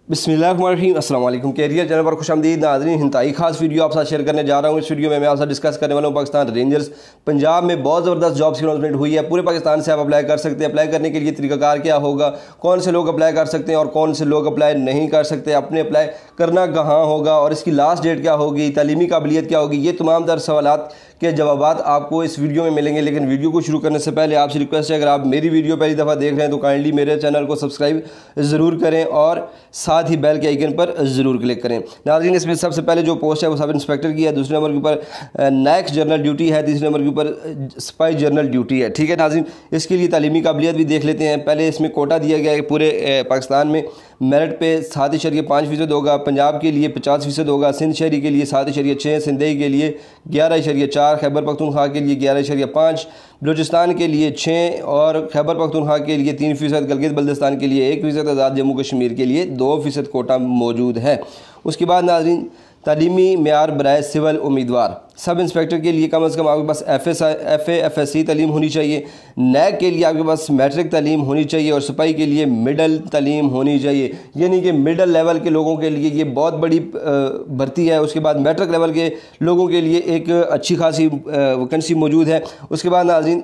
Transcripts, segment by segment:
बिस्मिल्लाहिर्रहमानिर्रहीम अस्सलाम वालेकुम। कैरियर चैनल पर खुशामदीद नाज़रीन। हिंताई खास वीडियो आप साथ शेयर करने जा रहा हूँ। इस वीडियो में मैं आपसे डिस्कस करने वाला हूँ पाकिस्तान रेंजर्स पंजाब में बहुत ज़बरदस्त जॉब्स की अनाउंसमेंट हुई है। पूरे पाकिस्तान से आप अप्लाई कर सकते हैं। अप्लाई करने के लिए तरीकाकार क्या होगा, कौन से लोग अप्लाई कर सकते हैं और कौन से लोग अप्लाई नहीं कर सकते, अपने अप्लाई करना कहाँ होगा और इसकी लास्ट डेट क्या होगी, तालीमी काबिलियत क्या होगी, ये तमाम तर सवालात के जवाब आपको इस वीडियो में मिलेंगे। लेकिन वीडियो को शुरू करने से पहले आपसे रिक्वेस्ट है, अगर आप मेरी वीडियो पहली दफ़ा देख रहे हैं तो काइंडली मेरे चैनल को सब्सक्राइब ज़रूर करें और साथ ही बेल के आइकन पर ज़रूर क्लिक करें। नाज़रीन, इसमें सबसे पहले जो पोस्ट है वो सब इंस्पेक्टर की है, दूसरे नंबर के ऊपर नायक जनरल ड्यूटी है, तीसरे नंबर के ऊपर सिपाही जनरल ड्यूटी है। ठीक है नाज़रीन, इसके लिए तालीमी काबिलियत भी देख लेते हैं। पहले इसमें कोटा दिया गया है पूरे पाकिस्तान में मेरिट पे 7.5% होगा, पंजाब के लिए 50% होगा, सिंध शहरी के लिए 7.6, सिंधई के लिए 11.4, खैबर पख्तूनख्वा के लिए 11.5, बलूचिस्तान के लिए 6 और खैबर पख्तूनख्वा के लिए 3%, गिलगित बल्तिस्तान के लिए 1%, आज़ाद जम्मू कश्मीर के लिए 2% कोटा मौजूद है। उसके बाद नाज़रीन तालीमी मेयार बराए सिविल उम्मीदवार सब इंस्पेक्टर के लिए कम से कम आपके पास FA/FSC तालीम होनी चाहिए, नैक के लिए आपके पास मैट्रिक तालीम होनी चाहिए और सिपाही के लिए मिडल तालीम होनी चाहिए। यानी कि मिडल लेवल के लोगों के लिए ये बहुत बड़ी भर्ती है। उसके बाद मैट्रिक लेवल के लोगों के लिए एक अच्छी खासी वैकेंसी मौजूद है। उसके बाद नाज़रीन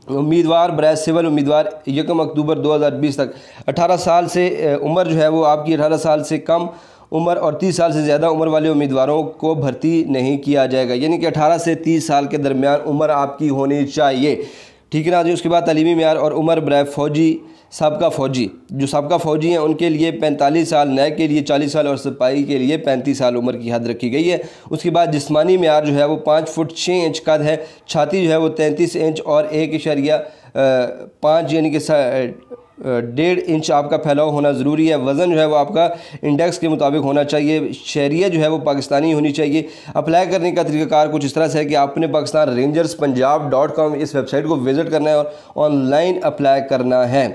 उम्मीदवार बराए सिविल उम्मीदवार 1 अक्टूबर 2020 तक 18 साल से उम्र जो है वो आपकी 18 साल से कम उम्र और 30 साल से ज़्यादा उम्र वाले उम्मीदवारों को भर्ती नहीं किया जाएगा। यानी कि 18 से 30 साल के दरमियान उम्र आपकी होनी चाहिए। ठीक है ना जी। उसके बाद तालीमी मेयार और उम्र बराए फ़ौजी सबका फ़ौजी जो सबका फ़ौजी हैं उनके लिए 45 साल, नए के लिए 40 साल और सिपाही के लिए 35 साल उम्र की हद रखी गई है। उसके बाद जिस्मानी मेयार जो है वो 5 फुट 6 इंच कद है, छाती जो है वो 33 इंच और 1.5 यानी कि 1.5 इंच आपका फैलाव होना ज़रूरी है। वज़न जो है वो आपका इंडेक्स के मुताबिक होना चाहिए। शहरियत जो है वो पाकिस्तानी होनी चाहिए। अप्लाई करने का तरीकाकार कुछ इस तरह से है कि आपने पाकिस्तान रेंजर्स पंजाब.com इस वेबसाइट को विज़िट करना है और ऑनलाइन अप्लाई करना है।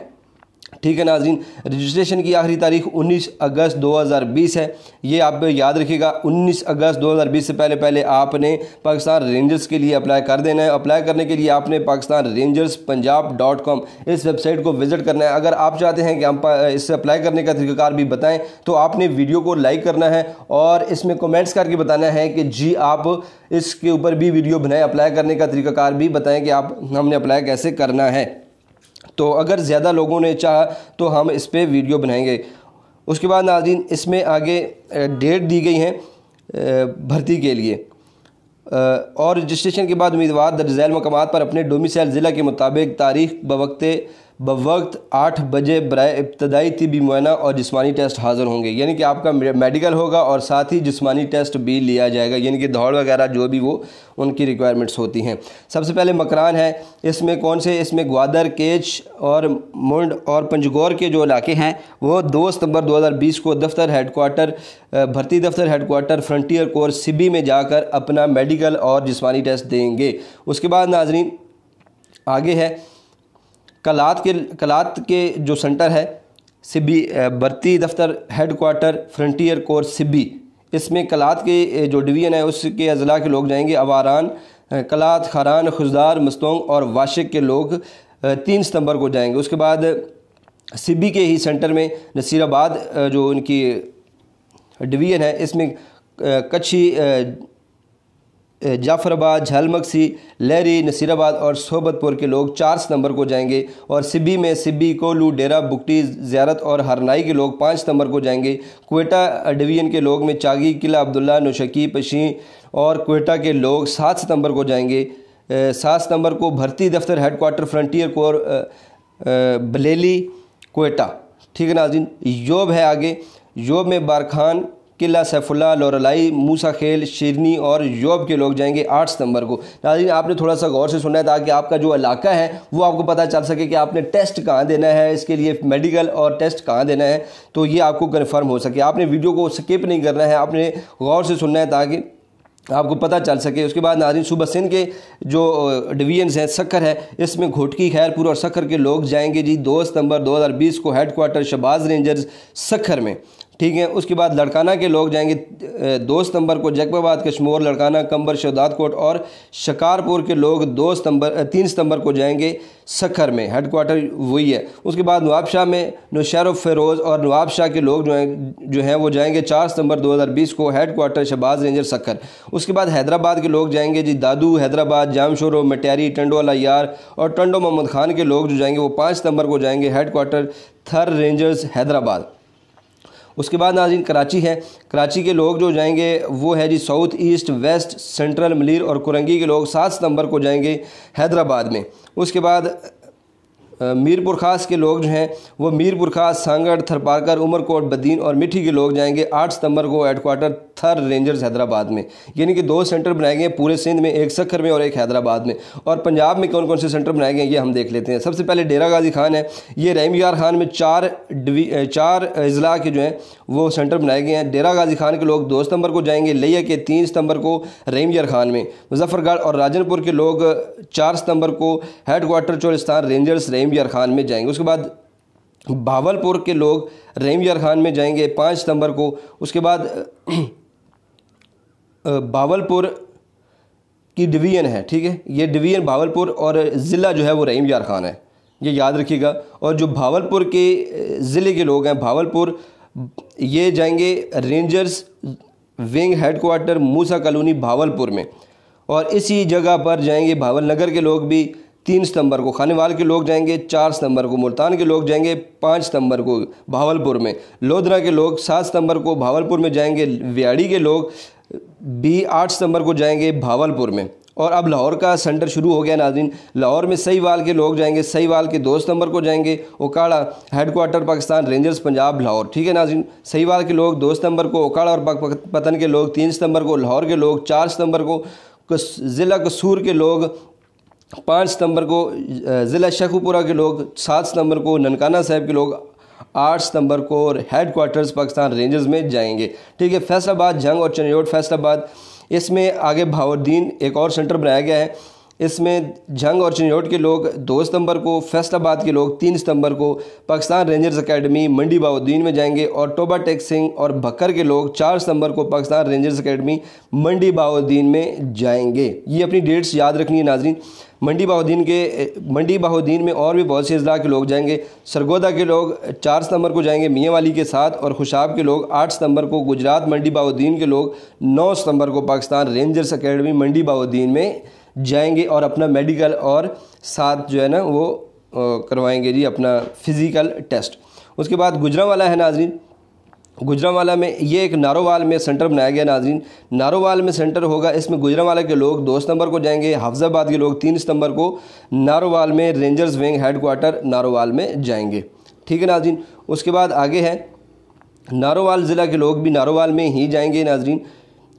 ठीक है नाज़रीन, रजिस्ट्रेशन की आखिरी तारीख 19 अगस्त 2020 है। ये आप याद रखिएगा, 19 अगस्त 2020 से पहले आपने पाकिस्तान रेंजर्स के लिए अप्लाई कर देना है। अप्लाई करने के लिए आपने पाकिस्तान रेंजर्स पंजाब.com इस वेबसाइट को विज़िट करना है। अगर आप चाहते हैं कि हम इससे अप्लाई करने का तरीकाकार भी बताएं तो आपने वीडियो को लाइक करना है और इसमें कमेंट्स करके बताना है कि जी आप इसके ऊपर भी वीडियो बनाएं, अप्लाई करने का तरीकाकार भी बताएँ कि हमने अप्लाई कैसे करना है। तो अगर ज़्यादा लोगों ने चाहा तो हम इस पर वीडियो बनाएंगे। उसके बाद नाज़रीन इसमें आगे डेट दी गई हैं भर्ती के लिए और रजिस्ट्रेशन के बाद उम्मीदवार दर्ज झैल मकामात पर अपने डोमिसाइल ज़िला के मुताबिक तारीख बवक्त 8 बजे बराए इब्तदाई तिबी मुआयना और जिस्मानी टेस्ट हाज़िर होंगे। यानी कि आपका मेडिकल होगा और साथ ही जिस्मानी टेस्ट भी लिया जाएगा, यानी कि दौड़ वगैरह जो भी वो उनकी रिक्वायरमेंट्स होती हैं। सबसे पहले मकरान है, इसमें कौन से, इसमें ग्वादर, केच और मुंड और पंजगौर के जो इलाके हैं वो 2 सितंबर 2020 को भर्ती दफ्तर हेडक्वार्टर फ्रंटियर कोर्स सिबी में जाकर अपना मेडिकल और जिस्मानी टेस्ट देंगे। उसके बाद नाजरीन आगे है कलात के जो सेंटर है सिबी, भर्ती दफ्तर हेडक्वार्टर फ्रंटियर कोर्स सिबी, इसमें कलात के जो डिवीज़न है उसके अज़ला के लोग जाएंगे। अवारान, कलात, खारान, खुजदार, मस्तोंग और वाशिक के लोग 3 सितंबर को जाएंगे। उसके बाद सिबी के ही सेंटर में नसीराबाद जो उनकी डिवीज़न है इसमें कच्छी, जाफराबाद, झलमक्सी, लहरी, नसीराबाद और सोबतपुर के लोग 4 सितंबर को जाएंगे। और सिबी में सिबी, कोलू, डेरा, बुकटी, ज़ियारत और हरनाई के लोग 5 सितंबर को जाएंगे। क्वेटा डिवीज़न के लोग में चागी, किला अब्दुल्ला, नौशकी, पशी और क्वेटा के लोग 7 सितंबर को जाएंगे। 7 सितंबर को भर्ती दफ्तर हेडक्वार्टर फ्रंटियर कोर बलेली, क्वेटा। ठीक है नाज़रीन। योब है आगे, योब में बारखान, किला, सैफुल्ला, लोरलाई, मूसा खेल, शिरनी और योब के लोग जाएंगे 8 सितंबर को। नाज़रीन आपने थोड़ा सा गौर से सुनना है ताकि आपका जो इलाका है वो आपको पता चल सके कि आपने टेस्ट कहाँ देना है, इसके लिए मेडिकल और टेस्ट कहाँ देना है, तो ये आपको कन्फर्म हो सके। आपने वीडियो को स्किप नहीं करना है, आपने गौर से सुनना है ताकि आपको पता चल सके। उसके बाद नाज़रीन सूबा सिंध के जो डिवीजन्स हैं सक्खर है, इसमें घोटकी, खैरपुर और सक्खर के लोग जाएंगे जी 2 सितंबर 2020 को हेडक्वार्टर शहबाज रेंजर्स सक्खर में। ठीक है। उसके बाद लड़काना के लोग जाएंगे 2 सितंबर को जैकबाबाद, कश्मोर, लड़काना, कंबर, शहदादकोट और शिकारपुर के लोग 3 सितंबर को जाएंगे सखर में, हेडक्वार्टर वही है। उसके बाद नवाबशाह में नौशेरो फ़िरोज़ और नवाबशाह के लोग जो हैं वो जाएंगे 4 सितंबर 2020 को, हेडक्वार्टर शहबाज रेंजर सखर। उसके बाद हैदराबाद के लोग जाएंगे जी दादू हैदराबाद, जामशोरो, मटियारी, टंडो अलायार और टंडो मोहम्मद खान के लोग जो जाएंगे वो 5 सितंबर को जाएंगे, हेडक्वार्टर थर रेंजर्स हैदराबाद। उसके बाद नाज़रीन कराची है, कराची के लोग जो जाएंगे वो है जी south east, west, central, Malir और कुरंगी के लोग 7 सितंबर को जाएंगे हैदराबाद में। उसके बाद मीरपुर खास के लोग जो हैं वो मीरपुर खास, सांगड़, थरपारकर, उमरकोट, बदीन और मिठी के लोग जाएंगे 8 सितंबर को हेडक्वार्टर थर रेंजर्स हैदराबाद में। यानी कि 2 सेंटर बनाए गए हैं पूरे सिंध में, एक सखर में और एक हैदराबाद में। और पंजाब में कौन कौन से सेंटर बनाए गए हैं ये हम देख लेते हैं। सबसे पहले डेरा गाजी खान है, ये रहीम यार खान में 4 अजला के जो हैं वो सेंटर बनाए गए हैं। डेरा गाजी खान के लोग 2 सितंबर को जाएंगे, लिया के 3 सितंबर को रहीम यार खान में। मुजफ्फरगढ़ और राजनपुर के लोग 4 सितंबर को हेडक्वार्टर चोलिस्तान रेंजर्स रहीम यार खान में जाएंगे। उसके बाद भावलपुर के लोग रहीम यार खान में जाएंगे 5 सितंबर को। उसके बाद भावलपुर की डिवीज़न है, ठीक है, ये डिवीज़न भावलपुर और ज़िला जो है वो रहीम यार खान है, ये याद रखिएगा। और जो भावलपुर के ज़िले के लोग हैं भावलपुर, ये जाएंगे रेंजर्स विंग हेडक्वार्टर मूसा कॉलोनी भावलपुर में। और इसी जगह पर जाएंगे भावल नगर के लोग भी 3 सितंबर को, खानेवाल के लोग जाएंगे 4 सितंबर को, मुल्तान के लोग जाएंगे 5 सितंबर को भावलपुर में, लोधरा के लोग 7 सितंबर को भावलपुर में जाएंगे, व्याड़ी के लोग भी 8 सितंबर को जाएंगे भावलपुर में। और अब लाहौर का सेंटर शुरू हो गया नाज़रीन। लाहौर में सहीवाल के लोग जाएंगे, सहीवाल के 2 सितंबर को जाएंगे, ओकाड़ा हेडक्वार्टर पाकिस्तान रेंजर्स पंजाब लाहौर, ठीक है नाज़रीन। सहीवाल के लोग 2 सितंबर को, ओकाड़ा और पाकपतन के लोग 3 सितंबर को, लाहौर के लोग 4 सितंबर को, ज़िला कसूर के लोग 5 सितंबर को, ज़िला शेखुपुरा के लोग 7 सितंबर को, ननकाना साहिब के लोग 8 सितंबर को और हेडक्वार्टर्स पाकिस्तान रेंजर्स में जाएंगे, ठीक है। फैसलाबाद, जंग और चनियोट फैसलाबाद, इसमें आगे भावुद्दीन एक और सेंटर बनाया गया है। इसमें जंग और चनियोट के लोग 2 सितंबर को, फैसलाबाद के लोग 3 सितंबर को पाकिस्तान रेंजर्स एकेडमी मंडी बाउद्दीन में जाएंगे। और टोबा टेक सिंह और भक्कर के लोग 4 सितंबर को पाकिस्तान रेंजर्स एकेडमी मंडी बाउद्दीन में जाएंगे। ये अपनी डेट्स याद रखनी है नाज़रीन। मंडी बाउद्दीन में और भी बहुत से अजला के लोग जाएंगे। सरगोदा के लोग 4 सितंबर को जाएंगे मियाँवाली के साथ, और खुशाब के लोग 8 सितंबर को, गुजरात मंडी बाउद्दीन के लोग 9 सितंबर को पाकिस्तान रेंजर्स एकेडमी मंडी बाउद्दीन में जाएंगे और अपना मेडिकल और साथ जो है ना वो करवाएंगे जी अपना फ़िज़िकल टेस्ट। उसके बाद गुजरांवाला है नाज़रीन। गुजरांवाला में ये एक नारोवाल में सेंटर बनाया गया नाज़रीन। नारोवाल में सेंटर होगा, इसमें गुजरांवाला के लोग 2 सितंबर को जाएंगे, हाफजाबाद के लोग 3 सितंबर को नारोवाल में रेंजर्स विंग हेडक्वार्टर नारोवाल में जाएंगे, ठीक है नाज़रीन। उसके बाद आगे है नारोवाल ज़िला के लोग भी नारोवाल में ही जाएंगे नाज़रीन।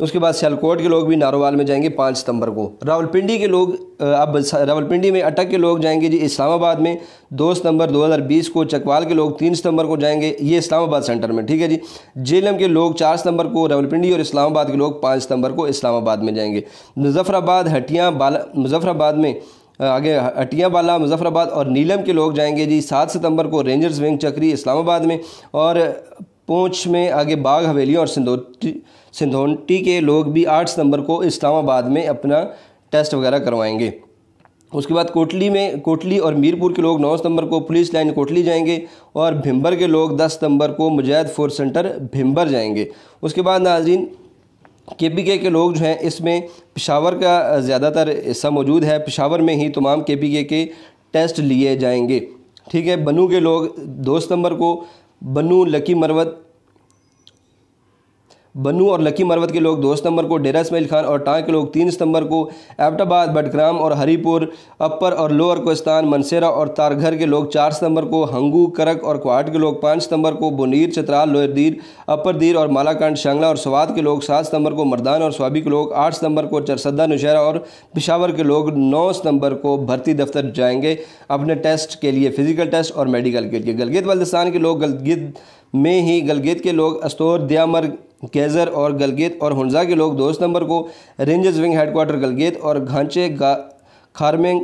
उसके बाद सियालकोट के लोग भी नारोवाल में जाएंगे 5 सितंबर को। रावलपिंडी के लोग अब रावलपिंडी में अटक के लोग जाएंगे जी इस्लामाबाद में 2 सितंबर 2020 को। चकवाल के लोग 3 सितंबर को जाएंगे, ये इस्लामाबाद सेंटर में, ठीक है जी। जेलम के लोग 4 सितंबर को रावलपिंडी और इस्लामाबाद के लोग 5 सितंबर को इस्लामाबाद में जाएंगे। मुजफ्फराबाद, हटिया, बाला, मुजफ्फराबाद में आगे हटिया, बाला, मुजफ्फराबाद और नीलम के लोग जाएंगे जी 7 सितंबर को रेंजर्स विंग चक्री इस्लामाबाद में। और पूंछ में आगे बाग हवेली और सिंधोटी के लोग भी 8 सितंबर को इस्लामाबाद में अपना टेस्ट वगैरह करवाएंगे। उसके बाद कोटली और मीरपुर के लोग 9 सितंबर को पुलिस लाइन कोटली जाएंगे। और भिम्बर के लोग 10 सितंबर को मुजाहिद फोर्स सेंटर भिम्बर जाएंगे। उसके बाद नाज़रीन KPK के लोग जो हैं इसमें पेशावर का ज़्यादातर हिस्सा मौजूद है, पेशावर में ही तमाम KPK के टेस्ट लिए जाएंगे, ठीक है। बनू के लोग 2 सितंबर को, बनू और लकी मरवत के लोग 2 सितंबर को, डेरा इस्माइल खान और टांग के लोग 3 सितंबर को, एबटाबाद, बडग्राम और हरीपुर, अपर और लोअर कोस्तान, मनसेरा और तारघर के लोग 4 सितंबर को, हंगू, करक और क्वाट के लोग 5 सितंबर को, बुनीर, चित्राल, लोअर दीर, अपर दीर और मालाकंड, शांगला और स्वात के लोग 7 सितंबर को, मर्दान और स्वाबी के लोग 8 सितंबर को, चरसद्दा, नौशहरा और पेशावर के लोग 9 सितंबर को भर्ती दफ्तर जाएंगे अपने टेस्ट के लिए, फ़िज़िकल टेस्ट और मेडिकल के लिए। गलगित बल्तिस्तान के लोग गलगित के लोग अस्तोर, दियामर, गैज़र और गलगित और हुंजा के लोग 2 सितंबर को, रेंजर्स विंग हेडक्वार्टर गलगित और घांचे, खारमेंग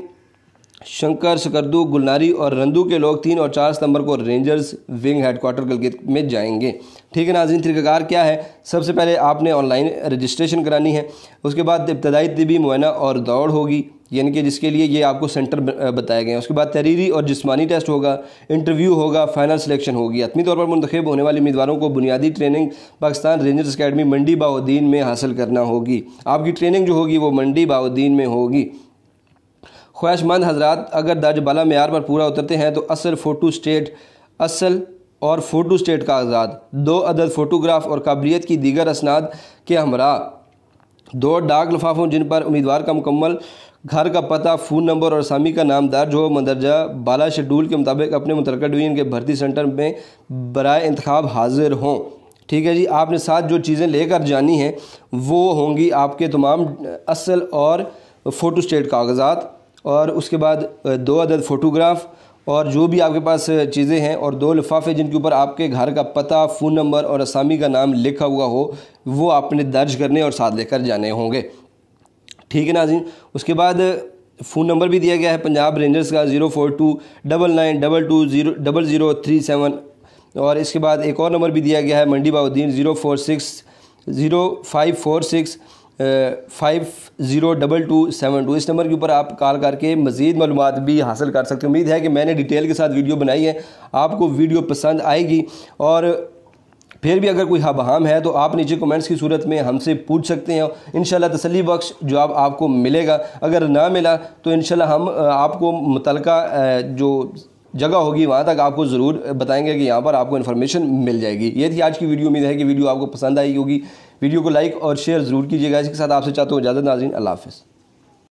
शंकर, सकरदू, गुलनारी और रंदू के लोग 3 और 4 सितंबर को रेंजर्स विंग हेडक्वार्टर गिलगित में जाएंगे। ठीक है नाज़रीन, तरीक़ाकार क्या है? सबसे पहले आपने ऑनलाइन रजिस्ट्रेशन करानी है, उसके बाद इब्तदाई तिबी मुआयना और दौड़ होगी, यानी कि जिसके लिए ये आपको सेंटर बताए गए हैं। उसके बाद तहरीरी और जिस्मानी टेस्ट होगा, इंटरव्यू होगा, फाइनल सिलेक्शन होगी। हतमी तौर पर मुंतखब होने वाले उम्मीदवारों को बुनियादी ट्रेनिंग पाकिस्तान रेंजर्स अकेडमी मंडी बाउद्दीन में हासिल करना होगी। आपकी ट्रेनिंग जो होगी वो मंडी बाउद्दीन में होगी। ख्वाहिशमंद हजरात अगर दर्ज बाला मेयार पर पूरा उतरते हैं तो असल फ़ोटो स्टेट कागजात, 2 अदद फ़ोटोग्राफ और काबिलियत की दीगर असनाद के हमरा 2 डाक लिफाफों जिन पर उम्मीदवार का मुकम्मल घर का पता, फ़ोन नंबर और असामी का नाम दर्ज हो, मंदरजा बाला शेड्यूल के मुताबिक अपने मुतल्लिका डिवीज़न के भर्ती सेंटर में बराए इंतखाब हाजिर हों। ठीक है जी, आपने साथ जो चीज़ें लेकर जानी हैं वो होंगी आपके तमाम असल और फ़ोटो स्टेट कागजात, और उसके बाद 2 अदद फ़ोटोग्राफ और जो भी आपके पास चीज़ें हैं, और 2 लिफाफे जिनके ऊपर आपके घर का पता, फ़ोन नंबर और असामी का नाम लिखा हुआ हो, वो आपने दर्ज करने और साथ लेकर जाने होंगे। ठीक है नाज़रीन, उसके बाद फ़ोन नंबर भी दिया गया है पंजाब रेंजर्स का 042992200037, और इसके बाद एक और नंबर भी दिया गया है मंडी बाउद्दीन 046056502272। इस नंबर के ऊपर आप कॉल करके मज़ीद मालूमात भी हासिल कर सकते हैं। उम्मीद है कि मैंने डिटेल के साथ वीडियो बनाई है, आपको वीडियो पसंद आएगी, और फिर भी अगर कोई हबाहम है तो आप नीचे कमेंट्स की सूरत में हमसे पूछ सकते हैं। इंशाल्लाह तसल्ली बख्श जवाब आपको मिलेगा। अगर ना मिला तो इंशाल्लाह हम आपको मुतल्लिका जो जगह होगी वहाँ तक आपको ज़रूर बताएंगे कि यहाँ पर आपको इन्फॉर्मेशन मिल जाएगी। ये थी आज की वीडियो। उम्मीद है कि वीडियो आपको पसंद आई होगी। वीडियो को लाइक और शेयर ज़रूर कीजिएगा। इसके साथ आपसे चाहता हूँ इजाज़त नाज़रीन, अल्लाह हाफ़िज़।